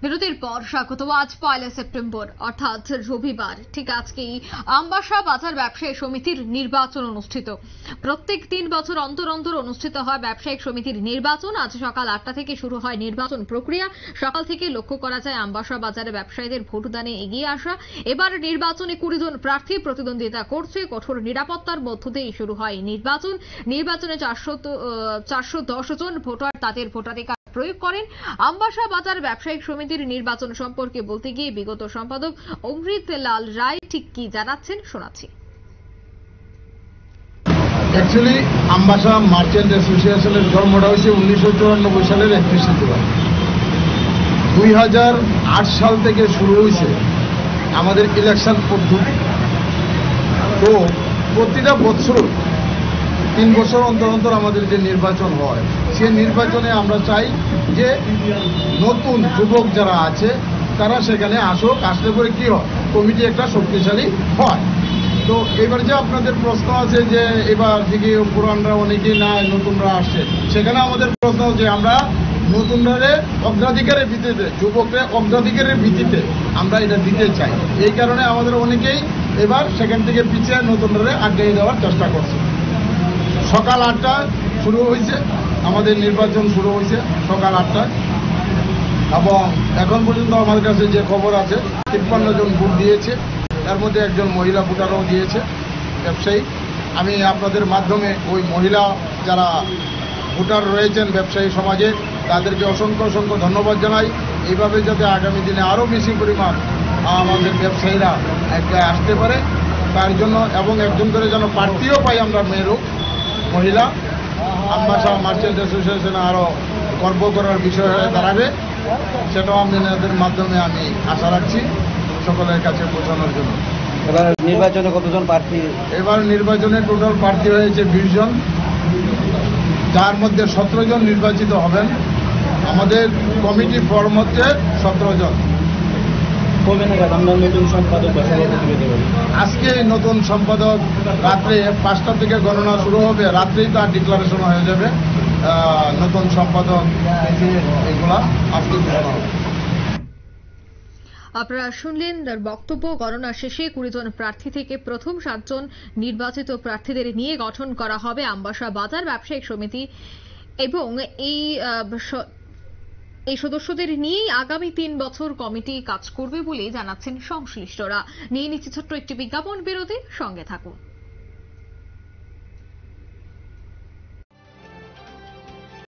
বিরতির পর স্বাগত। আজ 1 সেপ্টেম্বর অর্থাৎ রবিবার, ঠিক আজকেই আমবাসা বাজার ব্যবসায়ী সমিতির নির্বাচন অনুষ্ঠিত। প্রত্যেক 3 বছর অন্তর অন্তর অনুষ্ঠিত হয় ব্যবসায়িক সমিতির নির্বাচন। আজ সকাল 8টা থেকে শুরু হয় নির্বাচন প্রক্রিয়া। সকাল থেকে লক্ষ্য করা যায় আমবাসা বাজারে ব্যবসায়ীদের ভোটদানে এগিয়ে আসা। এবার নির্বাচনে 20 জন প্রার্থী প্রতিদ্বন্দ্বিতা করছে। কঠোর নিরাপত্তার মধ্য দিয়ে শুরু হয় নির্বাচন। নির্বাচনে 410 জন ভোটার তাদের ভোটাধিকার প্রয়োগ করেন। আমবাসা বাজার ব্যবসায়িক সমিতির নির্বাচন সম্পর্কে বলতে গিয়ে বিগত সম্পাদক অমৃত লাল রায় ঠিক কি জানাচ্ছেন শোনাচ্ছি। অ্যাকচুয়ালি আমবাসা মার্চেন্ট অ্যাসোসিয়েশনের জন্মটা হয়েছে 1994 সালের 31শে জুলাই। 2008 সাল থেকে শুরু হয়েছে আমাদের ইলেকশন পদ্ধতি। তো প্রতিটা বছর 3 বছর অন্তর অন্তর আমাদের যে নির্বাচন হয়, সে নির্বাচনে আমরা চাই যে নতুন যুবক যারা আছে তারা সেখানে আসুক, আসলে পরে কি হয়, কমিটি একটা শক্তিশালী হয়। তো এবার যে আপনাদের প্রশ্ন আছে যে এবার দিকে পুরানরা অনেকেই না নতুনরা আসছে, সেখানে আমাদের প্রশ্ন যে আমরা নতুনরা অগ্রাধিকারের ভিত্তিতে, যুবকরা অগ্রাধিকারের ভিত্তিতে আমরা এটা দিতে চাই। এই কারণে আমাদের অনেকেই এবার সেখান থেকে পিছিয়ে নতুনরা আগ্রহী দেওয়ার চেষ্টা করছে। সকাল 8টায় শুরু হয়েছে আমাদের নির্বাচন, শুরু হয়েছে সকাল 8টায়, এবং এখন পর্যন্ত আমাদের কাছে যে খবর আছে 53 জন ভোট দিয়েছে। এর মধ্যে একজন মহিলা ভোটারও দিয়েছে, ব্যবসায়ী। আমি আপনাদের মাধ্যমে ওই মহিলা যারা ভোটার রয়েছেন ব্যবসায়ী সমাজে, তাদেরকে অসংখ্য অসংখ্য ধন্যবাদ জানাই। এইভাবে যাতে আগামী দিনে আরও বেশি পরিমাণ আমাদের ব্যবসায়ীরা একটা আসতে পারে তার জন্য, এবং একজন করে যেন প্রার্থীও পাই আমরা, মেয়েরও মহিলা, আমবাসা মার্চেন্ট অ্যাসোসিয়েশনে আরও গর্ব করার বিষয় হয়ে দাঁড়াবে। সেটাও আপনাদের মাধ্যমে আমি আশা রাখছি সকলের কাছে পৌঁছানোর জন্য। এবার নির্বাচনে কতজন প্রার্থী? এবার নির্বাচনে টোটাল প্রার্থী হয়েছে 20 জন, যার মধ্যে 17 জন নির্বাচিত হবেন। আমাদের কমিটি ফর্ম হচ্ছে 17 জন। কবে নাগাদ আমরা নতুন সম্পাদক বা সভাপতি পেতে পারি? আজকে নতুন সম্পাদক রাত্রে 5টা থেকে গণনা শুরু হবে, রাত্রেই তার ডিক্লারেশন হয়ে যাবে। নতুন সম্পাদক এগুলা আজকে ঘোষণা হবে। আপনারা শুনলেন তার বক্তব্য। গণনা শেষে 20 জন প্রার্থী থেকে প্রথম 7 জন নির্বাচিত প্রার্থীদের নিয়ে গঠন করা হবে আমবাসা বাজার ব্যবসায়িক সমিতি, এবং এই সদস্যদের নিয়েই আগামী 3 বছর কমিটি কাজ করবে বলে জানাচ্ছেন সংশ্লিষ্টরা। নিয়ে নিচ্ছে ছোট্ট একটি বিজ্ঞাপন বিরতি, সঙ্গে থাকুন।